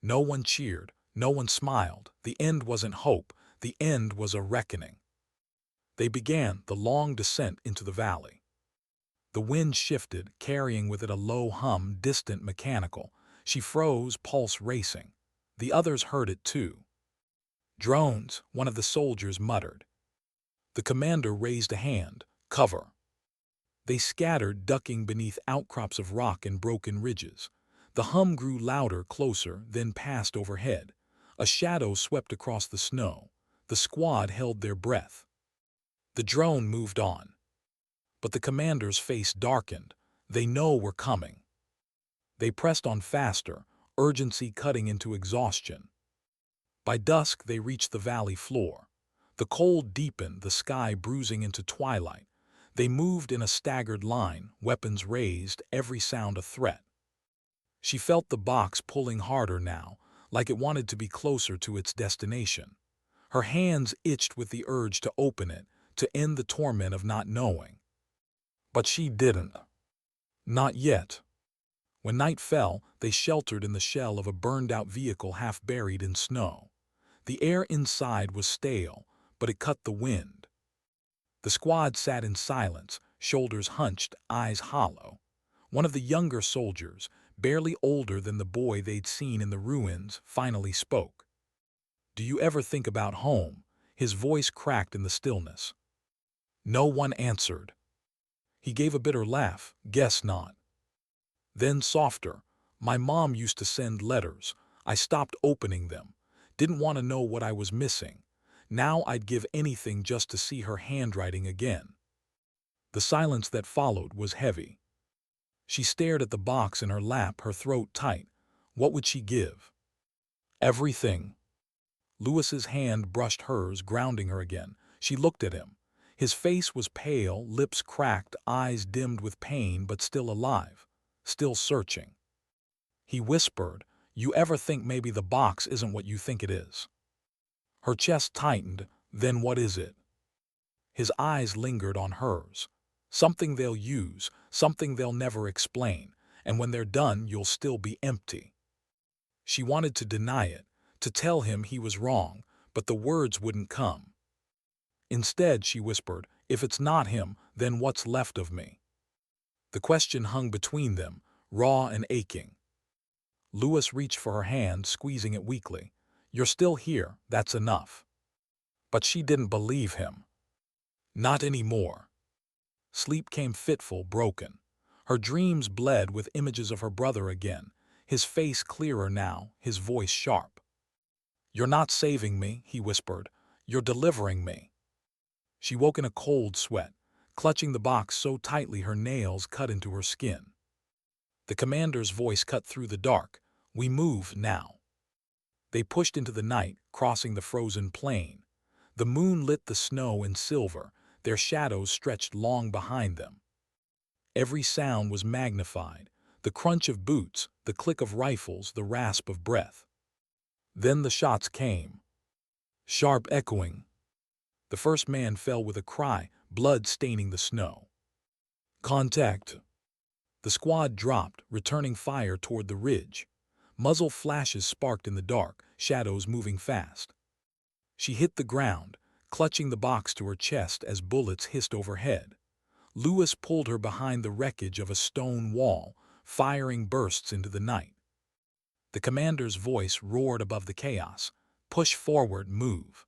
[SPEAKER 1] No one cheered, no one smiled. The end wasn't hope, the end was a reckoning. They began the long descent into the valley. The wind shifted, carrying with it a low hum, distant, mechanical. She froze, pulse racing. The others heard it too. "Drones," one of the soldiers muttered. The commander raised a hand. "Cover." They scattered, ducking beneath outcrops of rock and broken ridges. The hum grew louder, closer, then passed overhead. A shadow swept across the snow. The squad held their breath. The drone moved on. But the commander's face darkened. "They know we're coming." They pressed on faster, urgency cutting into exhaustion. By dusk they reached the valley floor. The cold deepened, the sky bruising into twilight. They moved in a staggered line, weapons raised, every sound a threat. She felt the box pulling harder now, like it wanted to be closer to its destination. Her hands itched with the urge to open it, to end the torment of not knowing. But she didn't. Not yet. When night fell, they sheltered in the shell of a burned-out vehicle half buried in snow. The air inside was stale, but it cut the wind. The squad sat in silence, shoulders hunched, eyes hollow. One of the younger soldiers, barely older than the boy they'd seen in the ruins, finally spoke. "Do you ever think about home?" His voice cracked in the stillness. No one answered. He gave a bitter laugh. "Guess not." Then softer, "My mom used to send letters. I stopped opening them. Didn't want to know what I was missing. Now I'd give anything just to see her handwriting again." The silence that followed was heavy. She stared at the box in her lap, her throat tight. What would she give? Everything. Lewis's hand brushed hers, grounding her again. She looked at him. His face was pale, lips cracked, eyes dimmed with pain, but still alive, still searching. He whispered, "You ever think maybe the box isn't what you think it is?" Her chest tightened. "Then what is it?" His eyes lingered on hers. "Something they'll use, something they'll never explain, and when they're done, you'll still be empty." She wanted to deny it, to tell him he was wrong, but the words wouldn't come. Instead, she whispered, "If it's not him, then what's left of me?" The question hung between them, raw and aching. Lewis reached for her hand, squeezing it weakly. "You're still here, that's enough." But she didn't believe him. Not anymore. Sleep came fitful, broken. Her dreams bled with images of her brother again, his face clearer now, his voice sharp. "You're not saving me," he whispered. "You're delivering me." She woke in a cold sweat, clutching the box so tightly her nails cut into her skin. The commander's voice cut through the dark. "We move now." They pushed into the night, crossing the frozen plain. The moon lit the snow in silver, their shadows stretched long behind them. Every sound was magnified, the crunch of boots, the click of rifles, the rasp of breath. Then the shots came. Sharp echoing. The first man fell with a cry, blood staining the snow. Contact. The squad dropped, returning fire toward the ridge. Muzzle flashes sparked in the dark, shadows moving fast. She hit the ground, clutching the box to her chest as bullets hissed overhead. Lewis pulled her behind the wreckage of a stone wall, firing bursts into the night. The commander's voice roared above the chaos. "Push forward, move."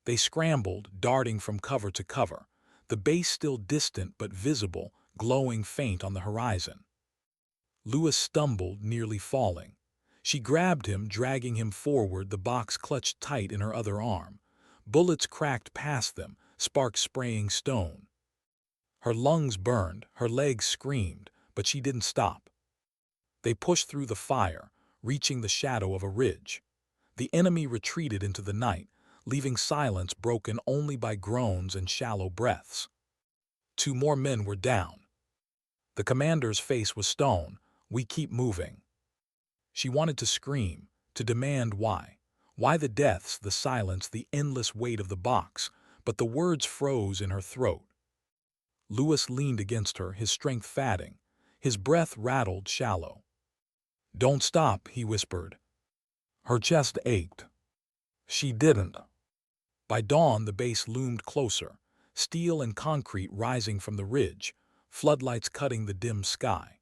[SPEAKER 1] They scrambled, darting from cover to cover, the base still distant but visible, glowing faint on the horizon. Lewis stumbled, nearly falling. She grabbed him, dragging him forward, the box clutched tight in her other arm. Bullets cracked past them, sparks spraying stone. Her lungs burned, her legs screamed, but she didn't stop. They pushed through the fire, reaching the shadow of a ridge. The enemy retreated into the night, leaving silence broken only by groans and shallow breaths. 2 more men were down. The commander's face was stone. "We keep moving." She wanted to scream, to demand why. Why the deaths, the silence, the endless weight of the box, but the words froze in her throat. Lewis leaned against her, his strength fading. His breath rattled shallow. "Don't stop," he whispered. Her chest ached. She didn't. By dawn, the base loomed closer, steel and concrete rising from the ridge, floodlights cutting the dim sky.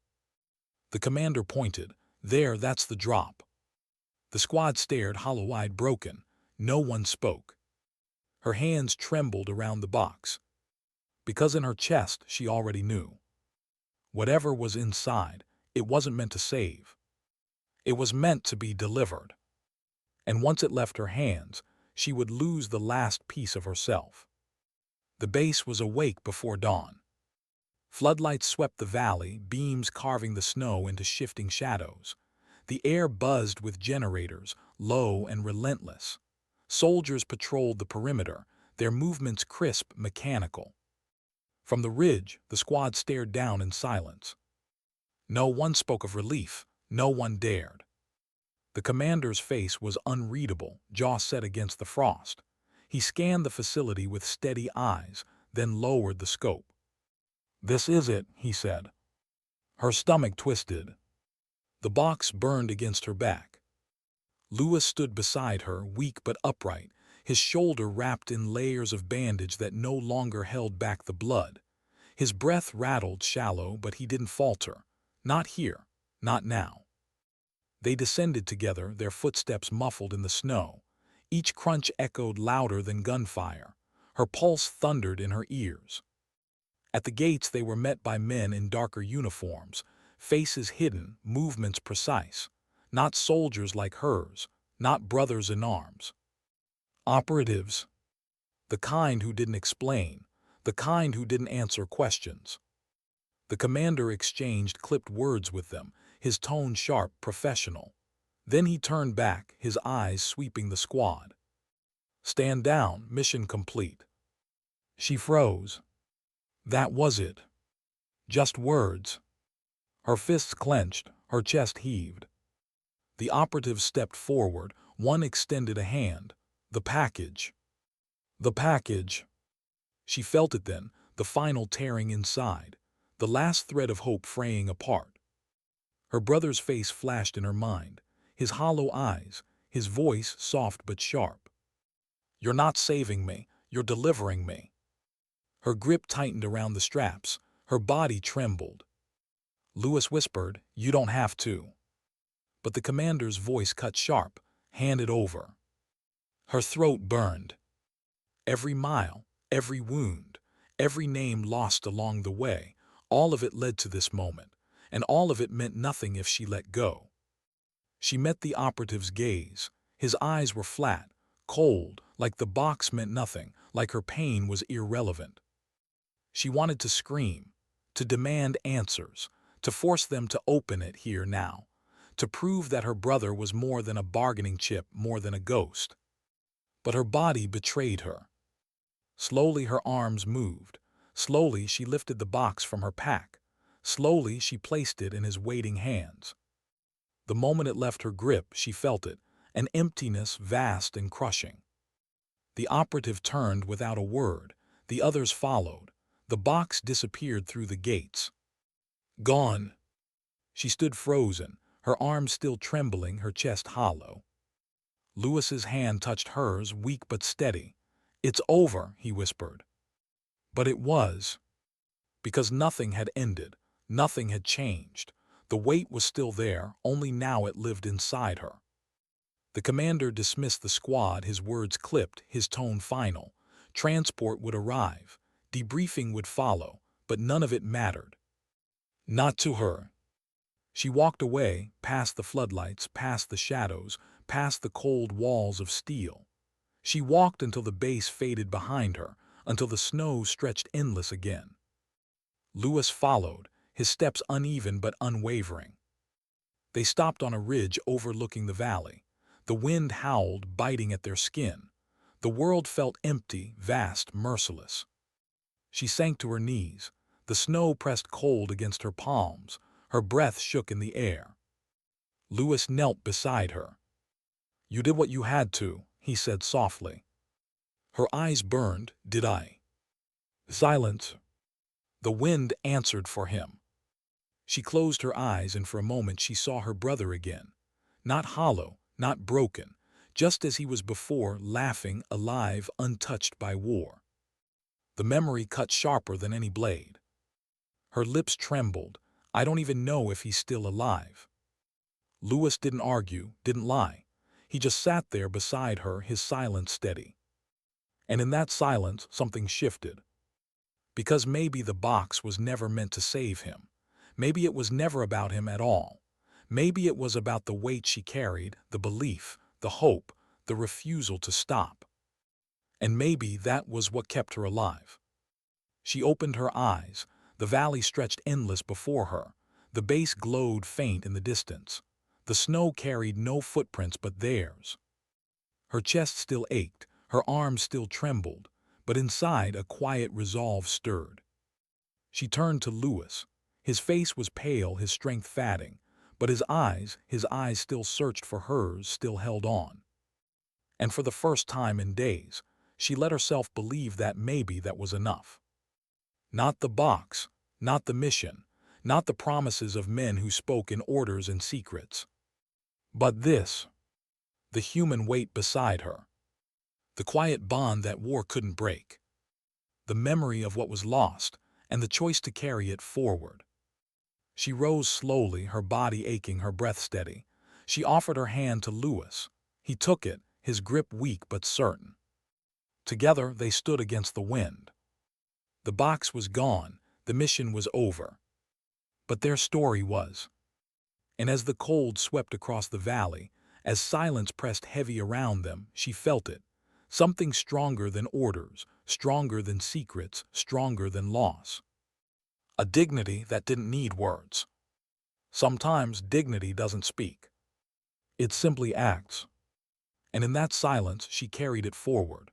[SPEAKER 1] The commander pointed. "There, that's the drop." The squad stared, hollow-eyed, broken. No one spoke. Her hands trembled around the box. Because in her chest, she already knew. Whatever was inside, it wasn't meant to save. It was meant to be delivered. And once it left her hands, she would lose the last piece of herself. The base was awake before dawn. Floodlights swept the valley, beams carving the snow into shifting shadows. The air buzzed with generators, low and relentless. Soldiers patrolled the perimeter, their movements crisp, mechanical. From the ridge, the squad stared down in silence. No one spoke of relief. No one dared. The commander's face was unreadable, jaw set against the frost. He scanned the facility with steady eyes, then lowered the scope. "This is it," he said. Her stomach twisted. The box burned against her back. Lewis stood beside her, weak but upright, his shoulder wrapped in layers of bandage that no longer held back the blood. His breath rattled shallow, but he didn't falter. Not here. Not now. They descended together, their footsteps muffled in the snow. Each crunch echoed louder than gunfire. Her pulse thundered in her ears. At the gates they were met by men in darker uniforms, faces hidden, movements precise. Not soldiers like hers, not brothers in arms. Operatives. The kind who didn't explain, the kind who didn't answer questions. The commander exchanged clipped words with them, his tone sharp, professional. Then he turned back, his eyes sweeping the squad. "Stand down, mission complete." She froze. That was it. Just words. Her fists clenched, her chest heaved. The operatives stepped forward, one extended a hand. "The package." The package. She felt it then, the final tearing inside, the last thread of hope fraying apart. Her brother's face flashed in her mind, his hollow eyes, his voice soft but sharp. "You're not saving me, you're delivering me." Her grip tightened around the straps, her body trembled. Lewis whispered, "You don't have to." But the commander's voice cut sharp, "Hand it over." Her throat burned. Every mile, every wound, every name lost along the way, all of it led to this moment, and all of it meant nothing if she let go. She met the operative's gaze. His eyes were flat, cold, like the box meant nothing, like her pain was irrelevant. She wanted to scream, to demand answers, to force them to open it here now, to prove that her brother was more than a bargaining chip, more than a ghost. But her body betrayed her. Slowly her arms moved. Slowly she lifted the box from her pack. Slowly she placed it in his waiting hands. The moment it left her grip, she felt it, an emptiness vast and crushing. The operative turned without a word. The others followed. The box disappeared through the gates. Gone. She stood frozen, her arms still trembling, her chest hollow. Lewis's hand touched hers, weak but steady. "It's over," he whispered. But it was. Because nothing had ended, nothing had changed. The weight was still there, only now it lived inside her. The commander dismissed the squad, his words clipped, his tone final. Transport would arrive, debriefing would follow, but none of it mattered. Not to her. She walked away, past the floodlights, past the shadows, past the cold walls of steel. She walked until the base faded behind her, until the snow stretched endless again. Lewis followed, his steps uneven but unwavering. They stopped on a ridge overlooking the valley. The wind howled, biting at their skin. The world felt empty, vast, merciless. She sank to her knees. The snow pressed cold against her palms. Her breath shook in the air. Lewis knelt beside her. "You did what you had to," he said softly. Her eyes burned. "Did I?" Silence. The wind answered for him. She closed her eyes, and for a moment she saw her brother again. Not hollow, not broken, just as he was before, laughing, alive, untouched by war. The memory cut sharper than any blade. Her lips trembled. "I don't even know if he's still alive." Lewis didn't argue, didn't lie. He just sat there beside her, his silence steady. And in that silence, something shifted. Because maybe the box was never meant to save him. Maybe it was never about him at all. Maybe it was about the weight she carried, the belief, the hope, the refusal to stop. And maybe that was what kept her alive. She opened her eyes. The valley stretched endless before her. The base glowed faint in the distance. The snow carried no footprints but theirs. Her chest still ached, her arms still trembled, but inside a quiet resolve stirred. She turned to Louis. His face was pale, his strength fading, but his eyes still searched for hers, still held on. And for the first time in days, she let herself believe that maybe that was enough. Not the box, not the mission, not the promises of men who spoke in orders and secrets. But this, the human weight beside her, the quiet bond that war couldn't break, the memory of what was lost, and the choice to carry it forward. She rose slowly, her body aching, her breath steady. She offered her hand to Louis. He took it, his grip weak but certain. Together they stood against the wind. The box was gone, the mission was over. But their story was. And as the cold swept across the valley, as silence pressed heavy around them, she felt it. Something stronger than orders, stronger than secrets, stronger than loss. A dignity that didn't need words. Sometimes dignity doesn't speak. It simply acts. And in that silence she carried it forward,